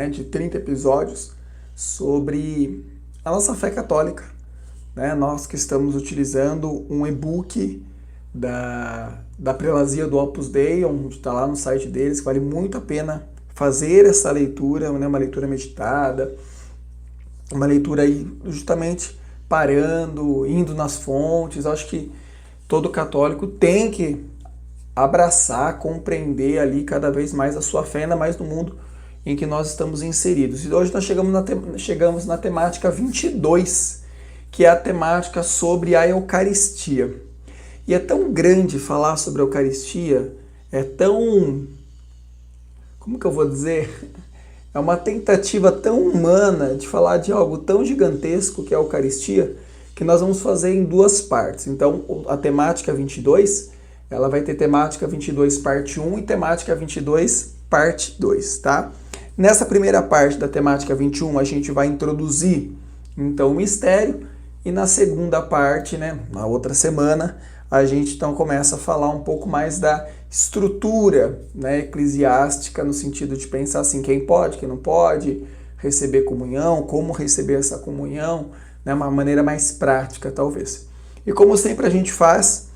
né, de 30 episódios sobre a nossa fé católica, né? Nós que estamos utilizando um e-book da prelazia do Opus Dei, onde está lá no site deles, que vale muito a pena fazer essa leitura, né? Uma leitura meditada, uma leitura aí justamente parando, indo nas fontes. Eu acho que todo católico tem que abraçar, compreender ali cada vez mais a sua fé, ainda mais no mundo em que nós estamos inseridos. E hoje nós chegamos na temática 22, que é a temática sobre a Eucaristia. E é tão grande falar sobre a Eucaristia, é tão... como que eu vou dizer? É uma tentativa tão humana de falar de algo tão gigantesco que é a Eucaristia, que nós vamos fazer em duas partes. Então, a temática 22, ela vai ter temática 22 parte 1 e temática 22 parte 2, tá? Nessa primeira parte da temática 21, a gente vai introduzir, então, o mistério, e na segunda parte, né, na outra semana, a gente então começa a falar um pouco mais da estrutura, né, eclesiástica, no sentido de pensar assim, quem pode, quem não pode receber comunhão, como receber essa comunhão, né, uma maneira mais prática, talvez. E como sempre a gente faz,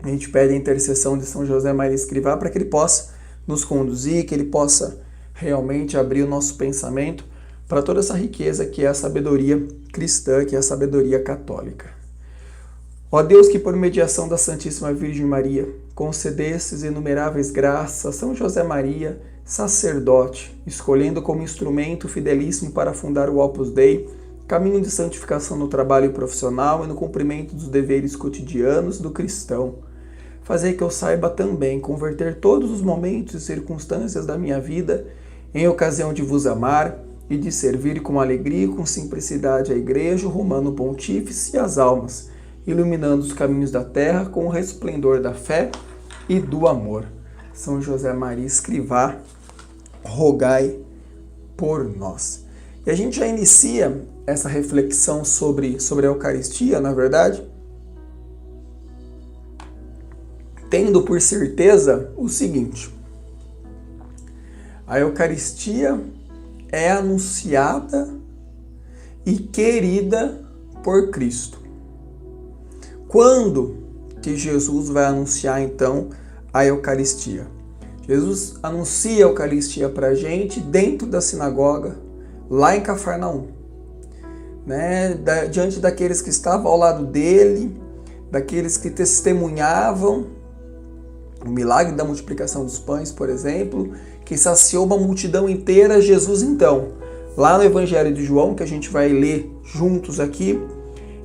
a gente pede a intercessão de São José Maria Escrivá para que ele possa nos conduzir, que ele possa realmente abrir o nosso pensamento para toda essa riqueza que é a sabedoria cristã, que é a sabedoria católica. Ó Deus, que por mediação da Santíssima Virgem Maria concedestes inumeráveis graças a São José Maria, sacerdote, escolhendo como instrumento fidelíssimo para fundar o Opus Dei, caminho de santificação no trabalho profissional e no cumprimento dos deveres cotidianos do cristão. Fazei que eu saiba também converter todos os momentos e circunstâncias da minha vida em ocasião de vos amar e de servir com alegria e com simplicidade a Igreja, o Romano Pontífice e as almas, iluminando os caminhos da terra com o resplendor da fé e do amor. São José Maria Escrivá, rogai por nós. E a gente já inicia essa reflexão sobre a Eucaristia, na verdade, tendo por certeza o seguinte: a Eucaristia é anunciada e querida por Cristo. Quando que Jesus vai anunciar, então, a Eucaristia? Jesus anuncia a Eucaristia para a gente dentro da sinagoga, lá em Cafarnaum, né? Diante daqueles que estavam ao lado dele, daqueles que testemunhavam o milagre da multiplicação dos pães, por exemplo, que saciou uma multidão inteira. Jesus, então, lá no Evangelho de João, que a gente vai ler juntos aqui,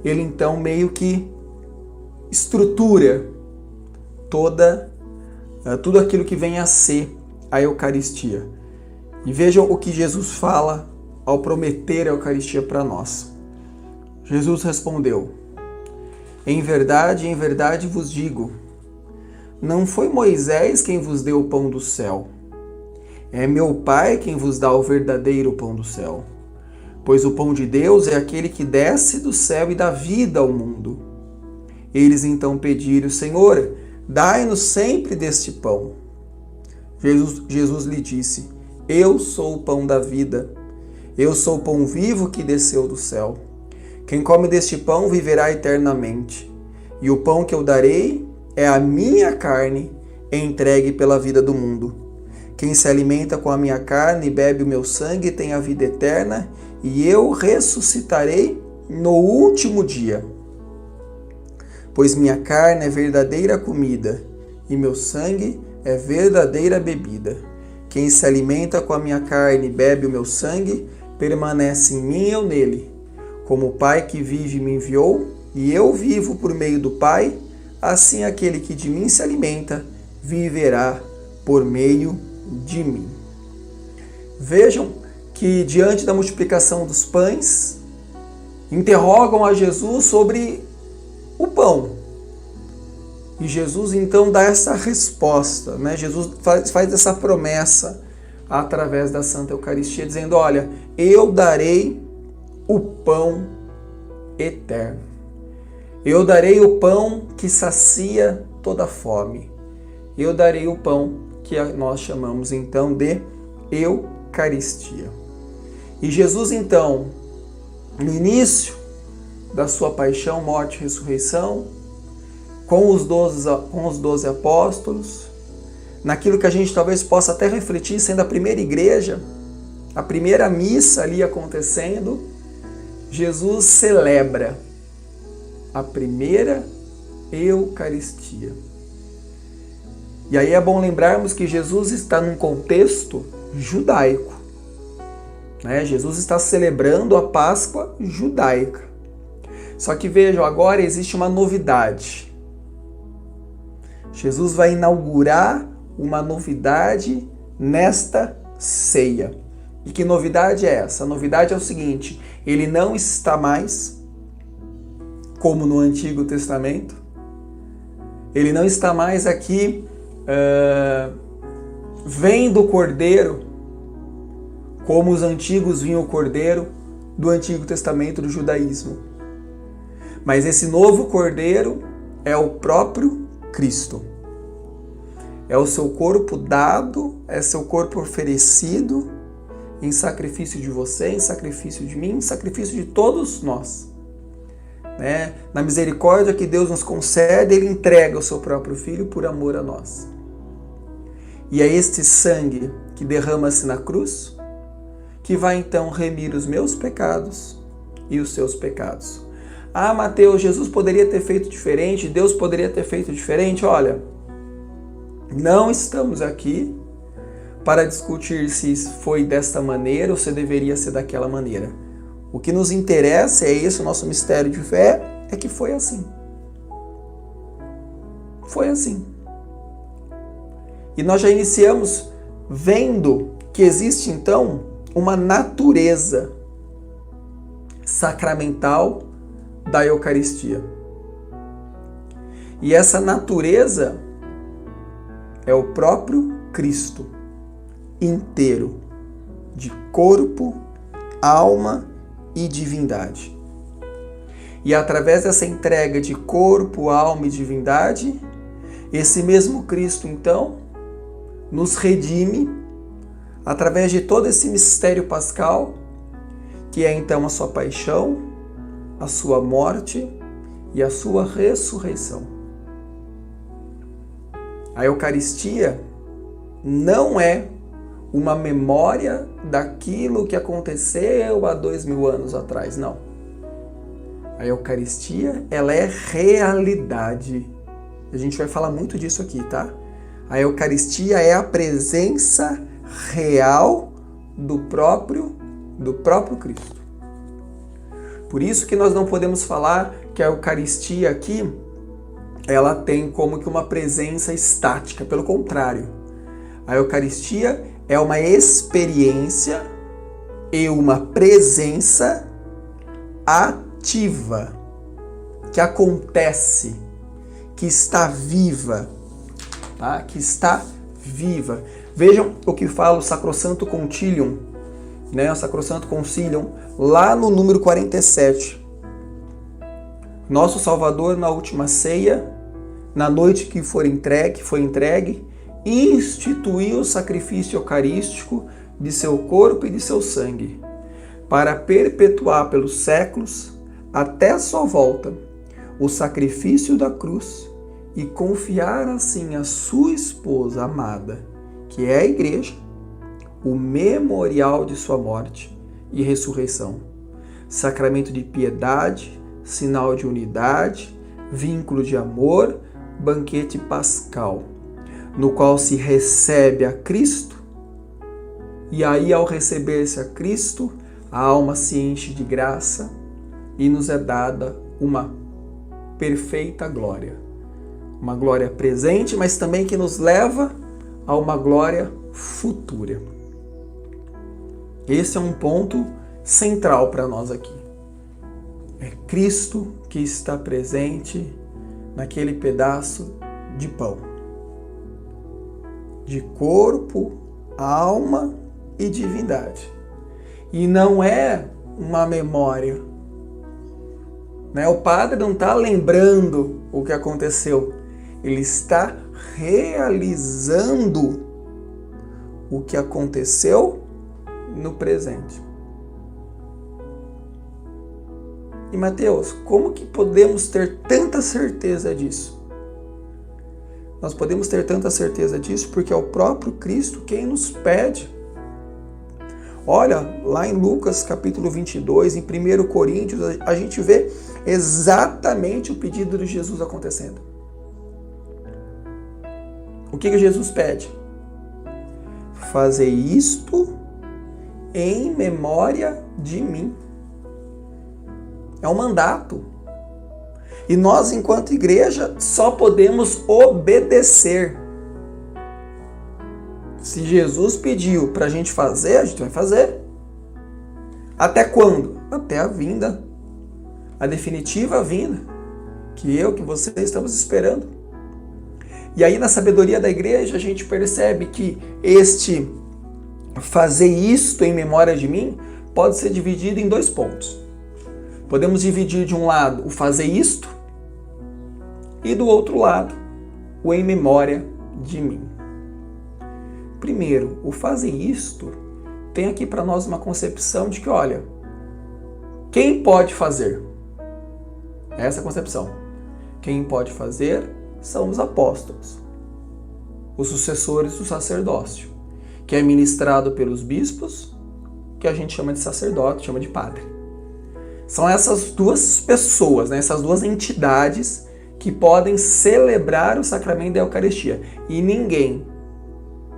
ele então meio que estrutura tudo aquilo que vem a ser a Eucaristia. E vejam o que Jesus fala ao prometer a Eucaristia para nós. Jesus respondeu: em verdade vos digo, não foi Moisés quem vos deu o pão do céu, é meu Pai quem vos dá o verdadeiro pão do céu. Pois o pão de Deus é aquele que desce do céu e dá vida ao mundo. Eles então pediram: Senhor, dai-nos sempre deste pão. Jesus lhe disse: eu sou o pão da vida. Eu sou o pão vivo que desceu do céu. Quem come deste pão viverá eternamente. E o pão que eu darei é a minha carne, entregue pela vida do mundo. Quem se alimenta com a minha carne e bebe o meu sangue tem a vida eterna, e eu ressuscitarei no último dia. Pois minha carne é verdadeira comida, e meu sangue é verdadeira bebida. Quem se alimenta com a minha carne e bebe o meu sangue, permanece em mim e eu nele. Como o Pai que vive me enviou, e eu vivo por meio do Pai, assim aquele que de mim se alimenta, viverá por meio de mim. Vejam que diante da multiplicação dos pães, interrogam a Jesus sobre o pão. E Jesus então dá essa resposta, né? Jesus faz essa promessa através da Santa Eucaristia, dizendo: olha, eu darei o pão eterno. Eu darei o pão que sacia toda fome. Eu darei o pão que nós chamamos então de Eucaristia. E Jesus, então, no início da sua paixão, morte e ressurreição, com os 12 apóstolos, naquilo que a gente talvez possa até refletir, sendo a primeira igreja, a primeira missa ali acontecendo, Jesus celebra a primeira Eucaristia. E aí é bom lembrarmos que Jesus está num contexto judaico, né? Jesus está celebrando a Páscoa judaica. Só que vejam, agora existe uma novidade. Jesus vai inaugurar uma novidade nesta ceia. E que novidade é essa? A novidade é o seguinte: ele não está mais como no Antigo Testamento. Ele não está mais aqui vendo o Cordeiro como os antigos viam o Cordeiro do Antigo Testamento do judaísmo. Mas esse novo Cordeiro é o próprio Cristo. É o seu corpo dado, é seu corpo oferecido em sacrifício de você, em sacrifício de mim, em sacrifício de todos nós. Né? Na misericórdia que Deus nos concede, Ele entrega o seu próprio Filho por amor a nós. E é este sangue que derrama-se na cruz que vai então remir os meus pecados e os seus pecados. Ah, Mateus, Jesus poderia ter feito diferente, Deus poderia ter feito diferente. Olha, não estamos aqui para discutir se foi desta maneira ou se deveria ser daquela maneira. O que nos interessa, é esse o nosso mistério de fé, é que foi assim. Foi assim. E nós já iniciamos vendo que existe então uma natureza sacramental da Eucaristia. E essa natureza é o próprio Cristo inteiro, de corpo, alma e divindade. E através dessa entrega de corpo, alma e divindade, esse mesmo Cristo, então, nos redime através de todo esse mistério pascal, que é então a sua paixão, a sua morte e a sua ressurreição. A Eucaristia não é uma memória daquilo que aconteceu há 2000 anos atrás, não. A Eucaristia, ela é realidade. A gente vai falar muito disso aqui, tá? A Eucaristia é a presença real do próprio Cristo. Por isso que nós não podemos falar que a Eucaristia aqui, ela tem como que uma presença estática. Pelo contrário, a Eucaristia é uma experiência e uma presença ativa, que acontece, que está viva, tá? Que está viva. Vejam o que fala o Sacrosanto Concilium, né? O Sacrosanto Concilium, lá no número 47. Nosso Salvador, na última ceia, na noite que foi entregue, instituiu o sacrifício eucarístico de seu corpo e de seu sangue, para perpetuar pelos séculos, até a sua volta, o sacrifício da cruz e confiar assim a sua esposa amada, que é a Igreja, o memorial de sua morte e ressurreição, sacramento de piedade, sinal de unidade, vínculo de amor, banquete pascal, no qual se recebe a Cristo, e aí ao receber-se a Cristo, a alma se enche de graça e nos é dada uma perfeita glória. Uma glória presente, mas também que nos leva a uma glória futura. Esse é um ponto central para nós aqui. É Cristo que está presente naquele pedaço de pão, de corpo, alma e divindade. E não é uma memória, né? O padre não está lembrando o que aconteceu, ele está realizando o que aconteceu no presente. E Mateus, como que podemos ter tanta certeza disso? Nós podemos ter tanta certeza disso porque é o próprio Cristo quem nos pede. Olha, lá em Lucas capítulo 22, em 1 Coríntios, a gente vê exatamente o pedido de Jesus acontecendo. O que Jesus pede? Fazer isto em memória de mim. É um mandato. E nós, enquanto igreja, só podemos obedecer. Se Jesus pediu para a gente fazer, a gente vai fazer. Até quando? Até a vinda. A definitiva vinda. Que você estamos esperando. E aí, na sabedoria da igreja, a gente percebe que este fazer isto em memória de mim pode ser dividido em 2 pontos. Podemos dividir de um lado o fazer isto e do outro lado o em memória de mim. Primeiro, o fazer isto tem aqui para nós uma concepção de que, olha, quem pode fazer? Essa é a concepção. Quem pode fazer são os apóstolos, os sucessores do sacerdócio, que é ministrado pelos bispos, que a gente chama de sacerdote, chama de padre. São essas 2 pessoas, né, essas 2 entidades que podem celebrar o sacramento da Eucaristia. E ninguém,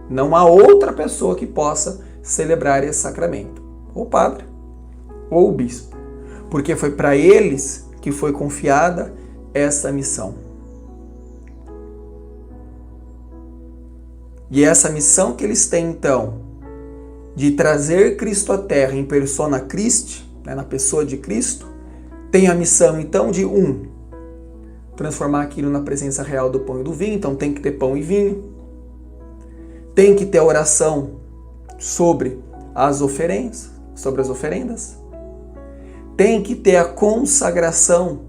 não há outra pessoa que possa celebrar esse sacramento. Ou o padre, ou o bispo. Porque foi para eles que foi confiada essa missão. E essa missão que eles têm, então, de trazer Cristo à Terra em persona Christi, né, na pessoa de Cristo, tem a missão, então, de transformar aquilo na presença real do pão e do vinho. Então tem que ter pão e vinho. Tem que ter oração sobre as oferendas. Tem que ter a consagração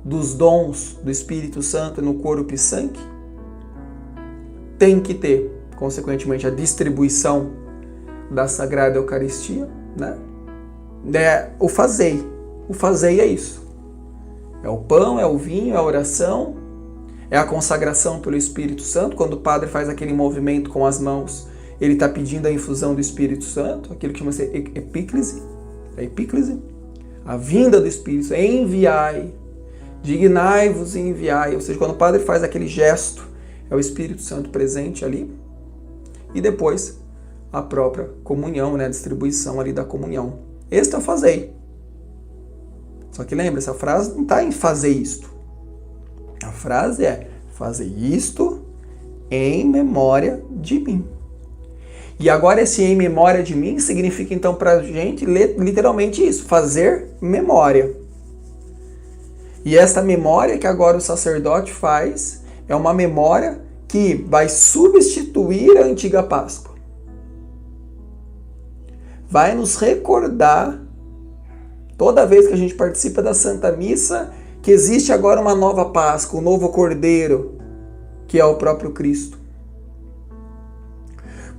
dos dons do Espírito Santo no corpo e sangue. Tem que ter, consequentemente, a distribuição da Sagrada Eucaristia, né? O fazei é isso. É o pão, é o vinho, é a oração, é a consagração pelo Espírito Santo. Quando o padre faz aquele movimento com as mãos, ele está pedindo a infusão do Espírito Santo, aquilo que chama-se epíclise, a vinda do Espírito, enviai, dignai-vos e enviai. Ou seja, quando o padre faz aquele gesto, é o Espírito Santo presente ali. E depois a própria comunhão, né, a distribuição ali da comunhão. Este é o fazei. Só que lembra, essa frase não está em fazer isto. A frase é fazer isto em memória de mim. E agora esse em memória de mim significa então para a gente literalmente isso, fazer memória. E essa memória que agora o sacerdote faz é uma memória que vai substituir a antiga Páscoa. Vai nos recordar, toda vez que a gente participa da Santa Missa, que existe agora uma nova Páscoa, um novo Cordeiro, que é o próprio Cristo.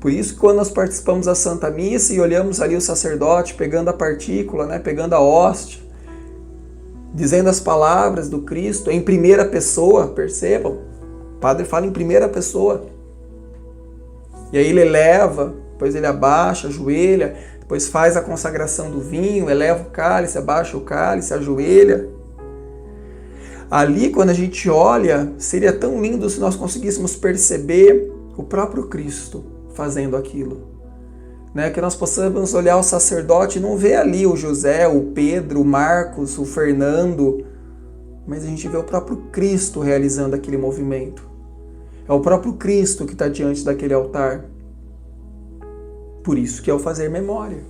Por isso que quando nós participamos da Santa Missa e olhamos ali o sacerdote pegando a partícula, né, pegando a hóstia, dizendo as palavras do Cristo em primeira pessoa, percebam, o padre fala em primeira pessoa. E aí ele eleva, depois ele abaixa, ajoelha, depois faz a consagração do vinho, eleva o cálice, abaixa o cálice, ajoelha. Ali, quando a gente olha, seria tão lindo se nós conseguíssemos perceber o próprio Cristo fazendo aquilo. Né? Que nós possamos olhar o sacerdote e não ver ali o José, o Pedro, o Marcos, o Fernando, mas a gente vê o próprio Cristo realizando aquele movimento. É o próprio Cristo que está diante daquele altar. Por isso que é o fazer memória.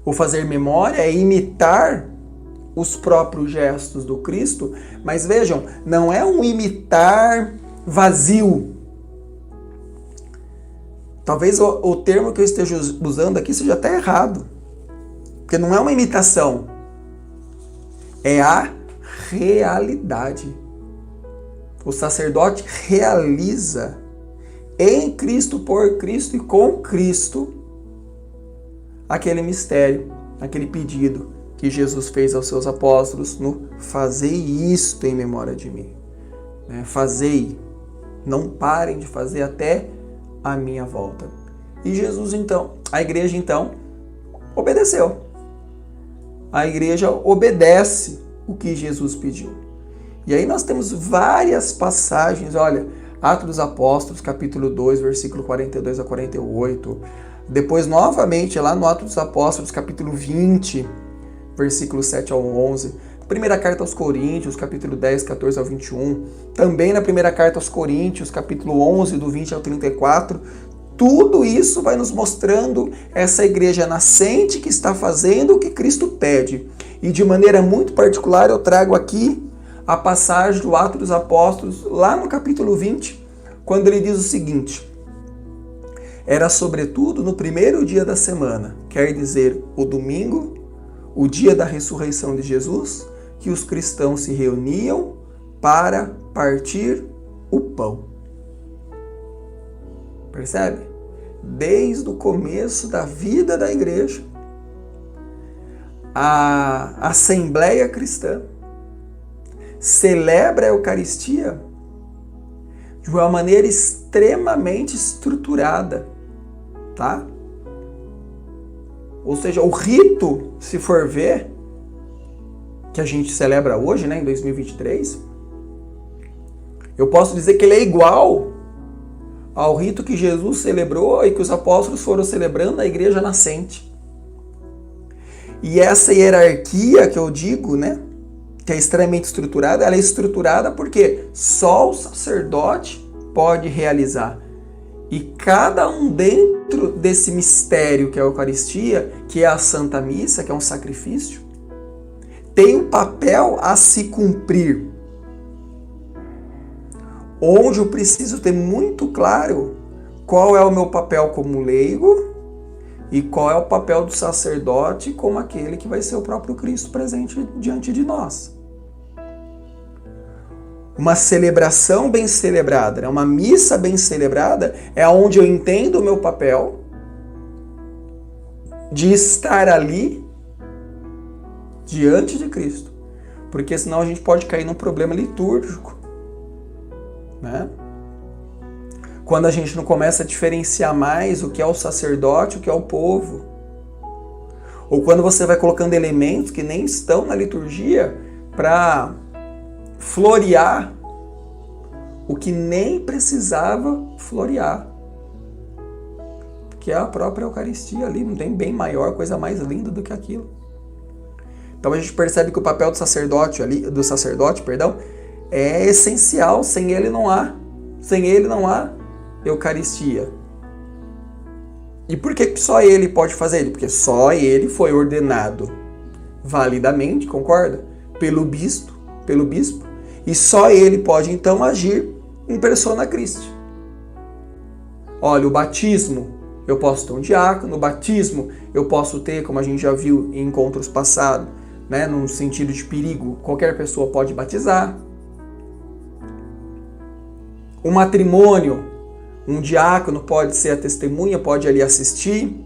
O fazer memória é imitar os próprios gestos do Cristo, mas vejam, não é um imitar vazio. Talvez o termo que eu esteja usando aqui seja até errado, porque não é uma imitação, é a realidade. O sacerdote realiza em Cristo, por Cristo e com Cristo aquele mistério, aquele pedido que Jesus fez aos seus apóstolos no fazei isto em memória de mim. Fazei, não parem de fazer até a minha volta. E Jesus então, a igreja então, obedeceu. A igreja obedece o que Jesus pediu. E aí nós temos várias passagens, olha, Atos dos Apóstolos, capítulo 2, versículo 42 a 48. Depois, novamente, lá no Atos dos Apóstolos, capítulo 20, versículo 7 ao 11. Primeira carta aos Coríntios, capítulo 10, 14 ao 21. Também na primeira carta aos Coríntios, capítulo 11, do 20 ao 34. Tudo isso vai nos mostrando essa igreja nascente que está fazendo o que Cristo pede. E de maneira muito particular eu trago aqui a passagem do Atos dos Apóstolos, lá no capítulo 20, quando ele diz o seguinte: era sobretudo no primeiro dia da semana, quer dizer, o domingo, o dia da ressurreição de Jesus, que os cristãos se reuniam para partir o pão. Percebe? Desde o começo da vida da igreja, a Assembleia Cristã celebra a Eucaristia de uma maneira extremamente estruturada, tá? Ou seja, o rito, se for ver, que a gente celebra hoje, né, em 2023, eu posso dizer que ele é igual ao rito que Jesus celebrou e que os apóstolos foram celebrando na igreja nascente. E essa hierarquia que eu digo, né, que é extremamente estruturada, ela é estruturada porque só o sacerdote pode realizar. E cada um dentro desse mistério que é a Eucaristia, que é a Santa Missa, que é um sacrifício, tem um papel a se cumprir. Onde eu preciso ter muito claro qual é o meu papel como leigo e qual é o papel do sacerdote como aquele que vai ser o próprio Cristo presente diante de nós. Uma celebração bem celebrada, uma missa bem celebrada, é onde eu entendo o meu papel de estar ali diante de Cristo. Porque senão a gente pode cair num problema litúrgico, né? Quando a gente não começa a diferenciar mais o que é o sacerdote, o que é o povo. Ou quando você vai colocando elementos que nem estão na liturgia para florear o que nem precisava florear. Que é a própria Eucaristia ali, não tem bem maior, coisa mais linda do que aquilo. Então a gente percebe que o papel do sacerdote é essencial, sem ele não há Eucaristia. E por que só ele pode fazer isso? Porque só ele foi ordenado validamente, concorda? Pelo bispo, e só ele pode então agir em persona Christi. Olha, o batismo, eu posso ter um diácono, o batismo eu posso ter, como a gente já viu em encontros passados, né, num sentido de perigo, qualquer pessoa pode batizar. O matrimônio, um diácono pode ser a testemunha, pode ali assistir.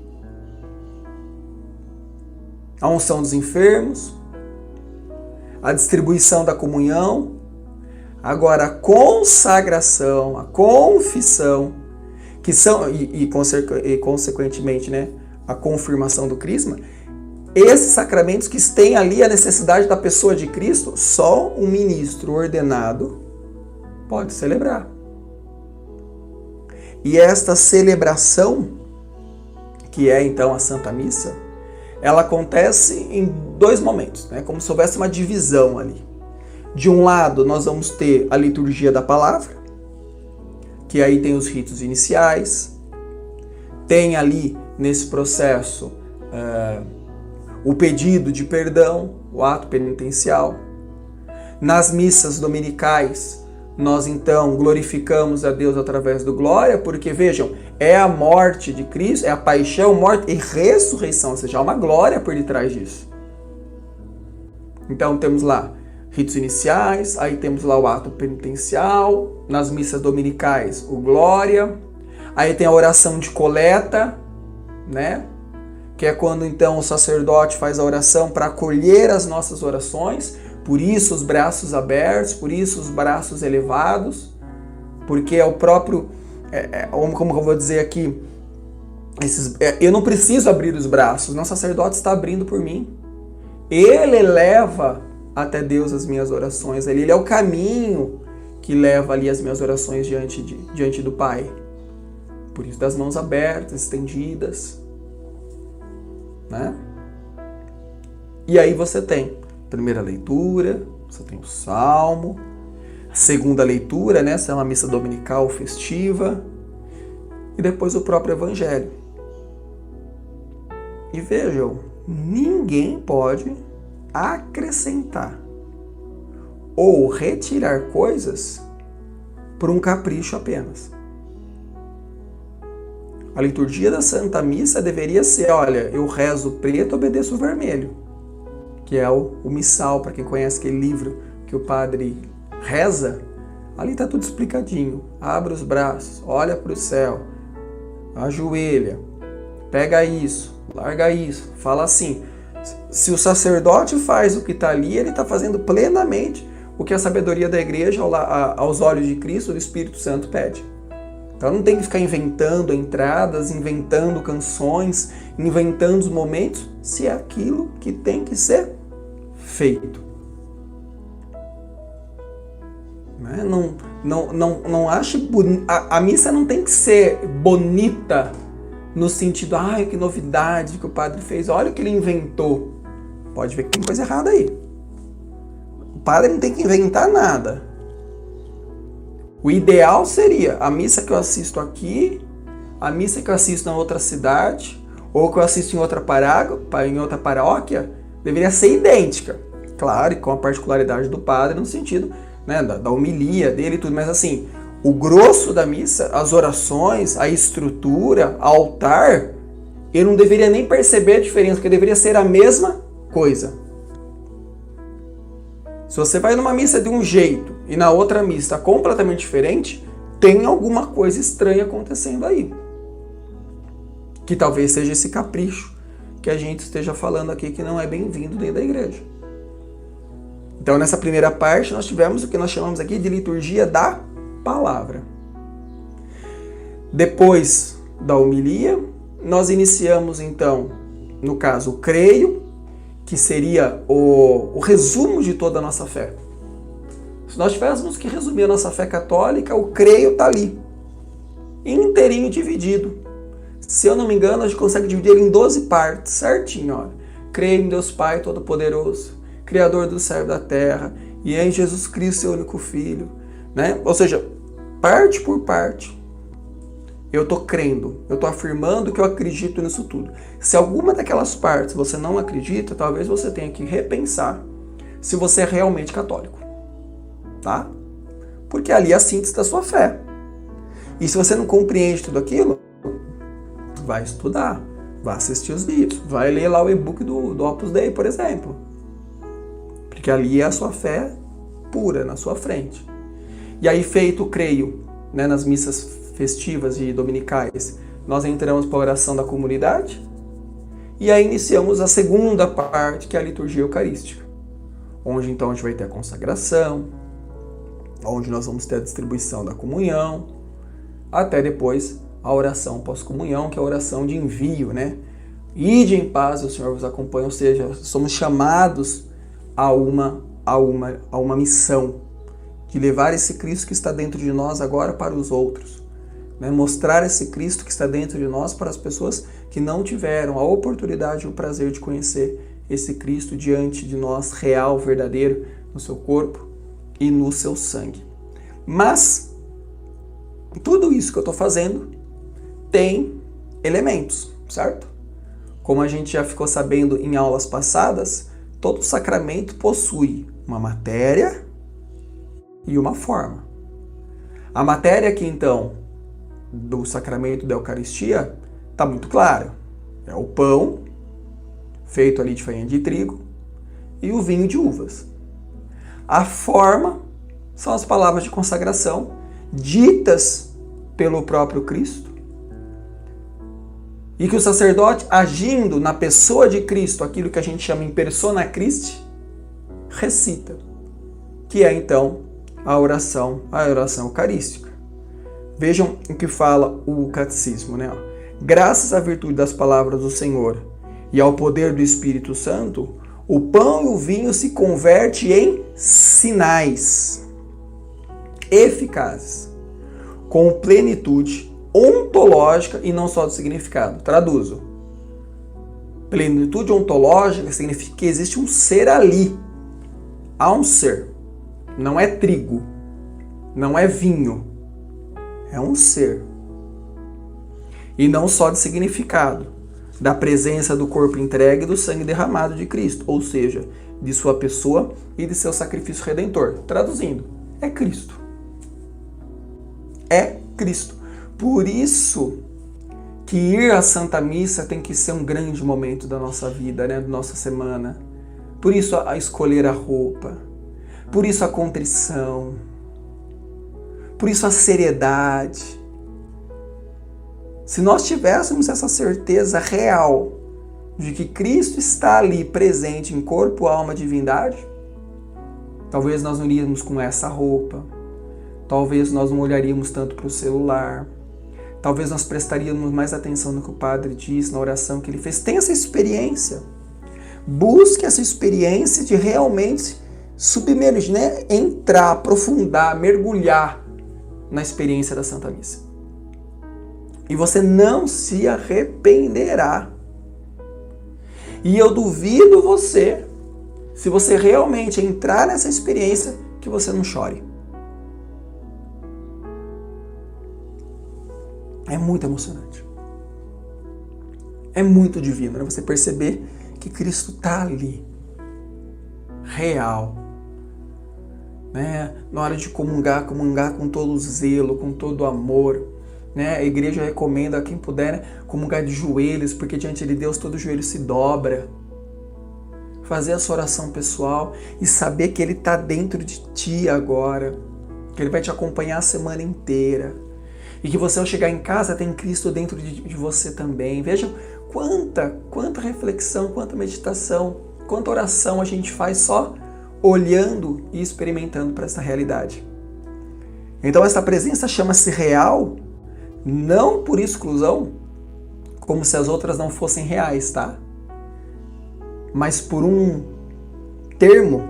A unção dos enfermos, a distribuição da comunhão. Agora, a consagração, a confissão, que são, e consequentemente, né, a confirmação do crisma, esses sacramentos que têm ali a necessidade da pessoa de Cristo, só um ministro ordenado pode celebrar. E esta celebração, que é então a Santa Missa, ela acontece em dois momentos, né? Como se houvesse uma divisão ali. De um lado, nós vamos ter a liturgia da palavra, que aí tem os ritos iniciais, tem ali nesse processo o pedido de perdão, o ato penitencial. Nas missas dominicais, nós então glorificamos a Deus através do glória, porque vejam, é a morte de Cristo, é a paixão, morte e ressurreição, ou seja, há uma glória por detrás disso. Então temos lá ritos iniciais, aí temos lá o ato penitencial, nas missas dominicais o glória, aí tem a oração de coleta, né? que é quando então o sacerdote faz a oração para acolher as nossas orações, por isso os braços abertos, por isso os braços elevados, porque é o próprio, como eu vou dizer aqui, eu não preciso abrir os braços, o sacerdote está abrindo por mim. Ele leva até Deus as minhas orações, ele é o caminho que leva ali as minhas orações diante do Pai. Por isso das mãos abertas, estendidas, né? E aí você tem a primeira leitura, você tem o Salmo, a segunda leitura, né? Essa é uma missa dominical festiva, e depois o próprio Evangelho. E vejam, ninguém pode acrescentar ou retirar coisas por um capricho apenas. A liturgia da Santa Missa deveria ser, olha, eu rezo preto, obedeço o vermelho, que é o missal, para quem conhece aquele livro que o padre reza, ali está tudo explicadinho. Abre os braços, olha para o céu, ajoelha, pega isso, larga isso, fala assim. Se o sacerdote faz o que está ali, ele está fazendo plenamente o que a sabedoria da igreja, aos olhos de Cristo, do Espírito Santo, pede. Então não tem que ficar inventando entradas, inventando canções, inventando os momentos, se é aquilo que tem que ser feito. Não ache a missa não tem que ser bonita no sentido, ai, que novidade que o padre fez, olha o que ele inventou. Pode ver que tem coisa errada aí. O padre não tem que inventar nada. O ideal seria a missa que eu assisto aqui, a missa que eu assisto na outra cidade, ou que eu assisto em outra paróquia, deveria ser idêntica. Claro, e com a particularidade do padre, no sentido, né, da homilia dele e tudo, mas assim, o grosso da missa, as orações, a estrutura, o altar, eu não deveria nem perceber a diferença, porque deveria ser a mesma coisa. Se você vai numa missa de um jeito e na outra missa completamente diferente, tem alguma coisa estranha acontecendo aí. Que talvez seja esse capricho que a gente esteja falando aqui, que não é bem-vindo dentro da igreja. Então, nessa primeira parte, nós tivemos o que nós chamamos aqui de liturgia da palavra. Depois da homilia, nós iniciamos, então, no caso, o creio, que seria o resumo de toda a nossa fé. Se nós tivéssemos que resumir a nossa fé católica, o creio está ali, inteirinho dividido. Se eu não me engano, a gente consegue dividir ele em 12 partes, certinho. Olha. Creio em Deus Pai Todo-Poderoso, Criador do céu e da terra, e em Jesus Cristo, seu único Filho. Né? Ou seja, parte por parte, eu estou crendo, eu estou afirmando que eu acredito nisso tudo. Se alguma daquelas partes você não acredita, talvez você tenha que repensar se você é realmente católico. Tá? Porque ali é a síntese da sua fé. E se você não compreende tudo aquilo, vai estudar, vai assistir os vídeos, vai ler lá o e-book do Opus Dei, por exemplo. Porque ali é a sua fé pura na sua frente. E aí, feito o creio, né, nas missas festivas e dominicais, nós entramos para a oração da comunidade e aí iniciamos a segunda parte, que é a liturgia eucarística, onde então a gente vai ter a consagração, onde nós vamos ter a distribuição da comunhão, até depois a oração pós-comunhão, que é a oração de envio, né? Ide em paz, o Senhor vos acompanha, ou seja, somos chamados a uma missão de levar esse Cristo que está dentro de nós agora para os outros. Né? Mostrar esse Cristo que está dentro de nós para as pessoas que não tiveram a oportunidade e o prazer de conhecer esse Cristo diante de nós, real, verdadeiro, no seu corpo e no seu sangue. Mas tudo isso que eu estou fazendo tem elementos, certo? Como a gente já ficou sabendo em aulas passadas, todo sacramento possui uma matéria e uma forma. A matéria aqui, então, do sacramento da Eucaristia está muito claro. É o pão, feito ali de farinha de trigo, e o vinho de uvas. A forma são as palavras de consagração, ditas pelo próprio Cristo, E que o sacerdote, agindo na pessoa de Cristo, aquilo que a gente chama em persona Christi, recita, que é então a oração eucarística. Vejam o que fala o catecismo, né? Graças à virtude das palavras do Senhor e ao poder do Espírito Santo, o pão e o vinho se convertem em sinais eficazes, com plenitude ontológica e não só do significado. Traduzo. Plenitude ontológica significa que existe um ser ali. Há um ser. Não é trigo. Não é vinho. É um ser. E não só de significado. Da presença do corpo entregue e do sangue derramado de Cristo. Ou seja, de sua pessoa e de seu sacrifício redentor. Traduzindo, é Cristo. É Cristo. Por isso que ir à Santa Missa tem que ser um grande momento da nossa vida, né? Da nossa semana. Por isso a escolher a roupa. Por isso a contrição. Por isso a seriedade. Se nós tivéssemos essa certeza real de que Cristo está ali presente em corpo, alma, divindade, talvez nós não iríamos com essa roupa. Talvez nós não olharíamos tanto para o celular. Talvez nós prestaríamos mais atenção no que o padre diz, na oração que ele fez. Tenha essa experiência. Busque essa experiência de realmente submergir, né? Entrar, aprofundar, mergulhar na experiência da Santa Missa. E você não se arrependerá. E eu duvido você, se você realmente entrar nessa experiência, que você não chore. É muito emocionante. É muito divino, né? Você perceber que Cristo está ali, real. Né? Na hora de comungar com todo zelo, com todo amor. Né? A igreja recomenda a quem puder, né, comungar de joelhos, porque diante de Deus todo joelho se dobra. Fazer a sua oração pessoal e saber que Ele está dentro de ti agora, que Ele vai te acompanhar a semana inteira. E que você, ao chegar em casa, tem Cristo dentro de você também. Vejam quanta reflexão, quanta meditação, quanta oração a gente faz só olhando e experimentando para essa realidade. Então essa presença chama-se real, não por exclusão, como se as outras não fossem reais, tá? Mas por um termo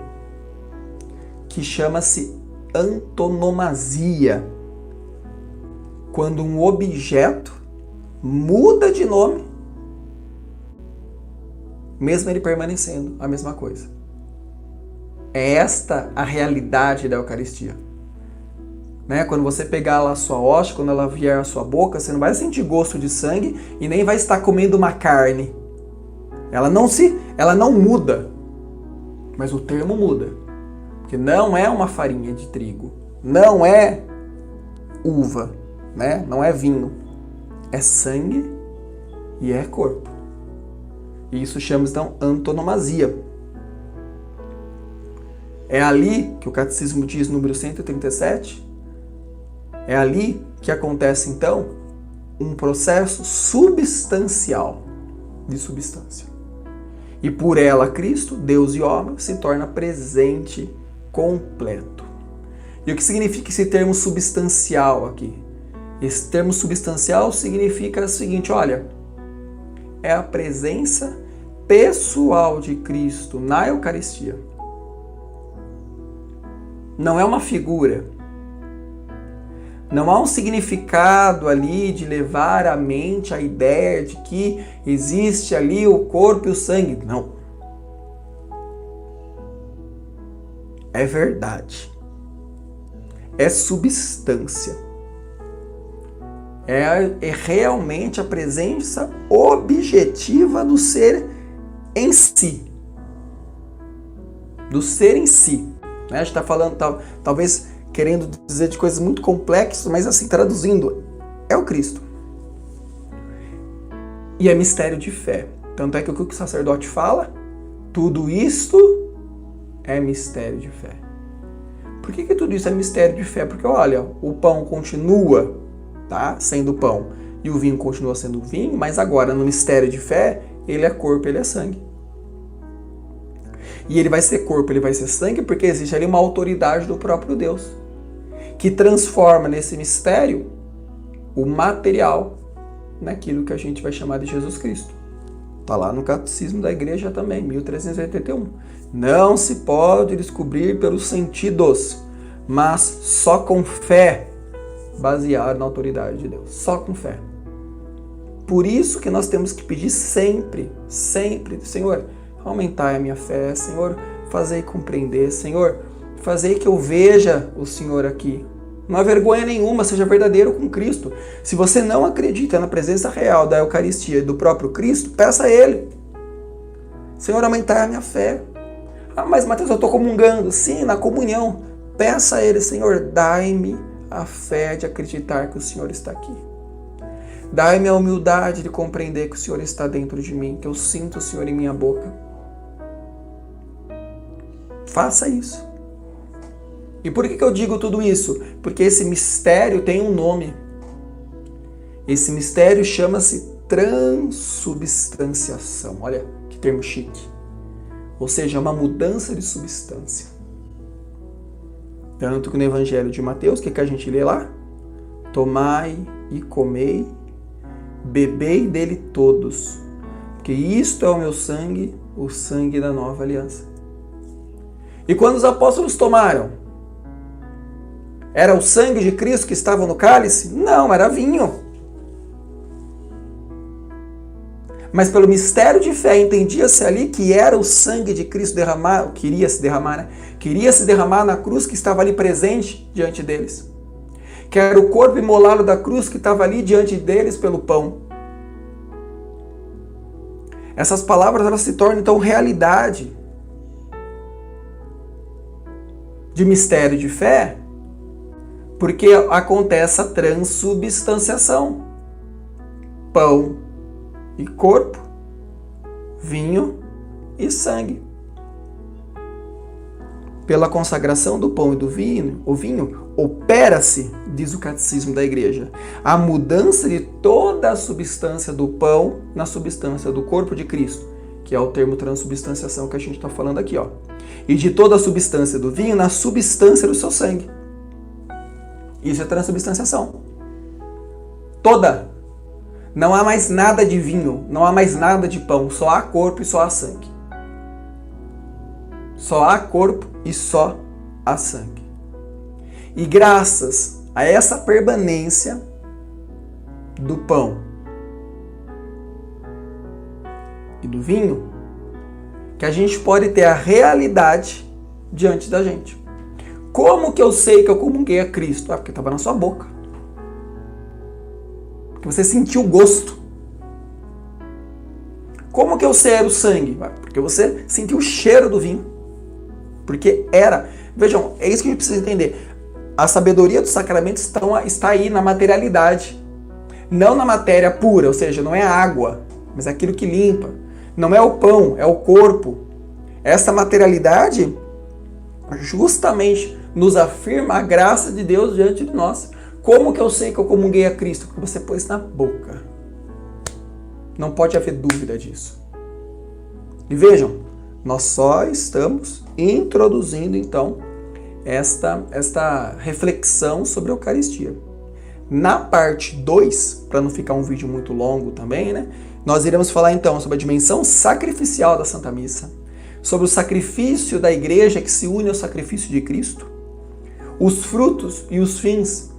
que chama-se antonomasia. Quando um objeto muda de nome, mesmo ele permanecendo a mesma coisa. É esta a realidade da Eucaristia. Né? Quando você pegar lá a sua hóstia, quando ela vier à sua boca, você não vai sentir gosto de sangue e nem vai estar comendo uma carne. Ela não muda, mas o termo muda. Porque não é uma farinha de trigo, não é uva, né? Não é vinho, é sangue e é corpo. E isso chama então antonomasia. É ali que o Catecismo diz, número 137, é ali que acontece então um processo substancial de substância. E por ela Cristo, Deus e homem, se torna presente completo. E o que significa esse termo substancial aqui? Esse termo substancial significa o seguinte, olha, é a presença pessoal de Cristo na Eucaristia. Não é uma figura. Não há um significado ali de levar à mente a ideia de que existe ali o corpo e o sangue. Não. É verdade. É substância. É realmente a presença objetiva do ser em si. Do ser em si. A gente está falando, talvez, querendo dizer de coisas muito complexas, mas assim, traduzindo, é o Cristo. E é mistério de fé. Tanto é que o que o sacerdote fala, tudo isto é mistério de fé. Por que tudo isso é mistério de fé? Porque, olha, o pão continua, tá, sendo pão. e o vinho continua sendo vinho, mas agora no mistério de fé, ele é corpo, ele é sangue. E ele vai ser corpo, ele vai ser sangue, porque existe ali uma autoridade do próprio Deus, que transforma nesse mistério o material naquilo que a gente vai chamar de Jesus Cristo. Está lá no Catecismo da Igreja também, 1381. Não se pode descobrir pelos sentidos, mas só com fé, baseado na autoridade de Deus. Só com fé. Por isso que nós temos que pedir sempre, sempre, Senhor, aumentai a minha fé, Senhor, fazei compreender, Senhor, fazei que eu veja o Senhor aqui. Não há vergonha nenhuma, seja verdadeiro com Cristo. Se você não acredita na presença real da Eucaristia e do próprio Cristo, peça a Ele. Senhor, aumentai a minha fé. Ah, mas Mateus, eu estou comungando. Sim, na comunhão. Peça a Ele, Senhor, dai-me a fé de acreditar que o Senhor está aqui. Dai-me a humildade de compreender que o Senhor está dentro de mim, que eu sinto o Senhor em minha boca. Faça isso. E por que eu digo tudo isso? Porque esse mistério tem um nome. Esse mistério chama-se transubstanciação. Olha que termo chique. Ou seja, uma mudança de substância. Tanto que no Evangelho de Mateus, o que a gente lê lá? Tomai e comei, bebei dele todos, porque isto é o meu sangue, o sangue da nova aliança. E quando os apóstolos tomaram, era o sangue de Cristo que estava no cálice? Não, era vinho. Mas pelo mistério de fé, entendia-se ali que era o sangue de Cristo derramado, queria se derramar, né? Queria se derramar na cruz que estava ali presente diante deles. Que era o corpo imolado da cruz que estava ali diante deles pelo pão. Essas palavras, elas se tornam então realidade de mistério de fé, porque acontece a transubstanciação. Pão e corpo, vinho e sangue. Pela consagração do pão e do vinho, o vinho, opera-se, diz o Catecismo da Igreja, a mudança de toda a substância do pão na substância do corpo de Cristo, que é o termo transubstanciação que a gente está falando aqui, ó. E de toda a substância do vinho na substância do seu sangue. Isso é transubstanciação. Toda. Não há mais nada de vinho, não há mais nada de pão, só há corpo e só há sangue. Só há corpo e só há sangue. E graças a essa permanência do pão e do vinho, que a gente pode ter a realidade diante da gente. Como que eu sei que eu comunguei a Cristo? Ah, porque estava na sua boca. Porque você sentiu o gosto. Como que eu sei era o sangue? Ah, porque você sentiu o cheiro do vinho. Porque era. Vejam, é isso que a gente precisa entender. A sabedoria dos sacramentos está aí na materialidade. Não na matéria pura, ou seja, não é a água, mas é aquilo que limpa. Não é o pão, é o corpo. Essa materialidade justamente nos afirma a graça de Deus diante de nós. Como que eu sei que eu comunguei a Cristo? Porque você pôs na boca. Não pode haver dúvida disso. E vejam, nós só estamos introduzindo então esta reflexão sobre a Eucaristia. Na parte 2, para não ficar um vídeo muito longo também, né? Nós iremos falar então sobre a dimensão sacrificial da Santa Missa, sobre o sacrifício da Igreja que se une ao sacrifício de Cristo, os frutos e os fins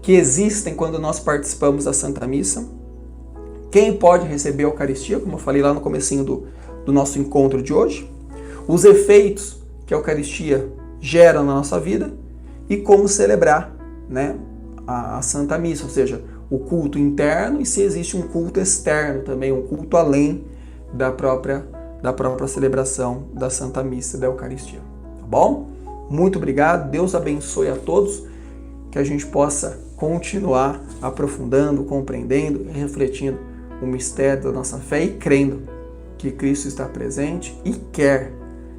que existem quando nós participamos da Santa Missa, quem pode receber a Eucaristia, como eu falei lá no comecinho do nosso encontro de hoje, os efeitos que a Eucaristia gera na nossa vida e como celebrar, né, a Santa Missa, ou seja, o culto interno e se existe um culto externo também, um culto além da própria celebração da Santa Missa da Eucaristia. Tá bom? Muito obrigado, Deus abençoe a todos, que a gente possa continuar aprofundando, compreendendo e refletindo o mistério da nossa fé e crendo que Cristo está presente e quer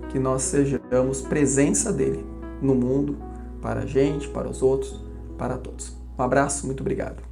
que nós sejamos presença dele no mundo, para a gente, para os outros, para todos. Um abraço, muito obrigado.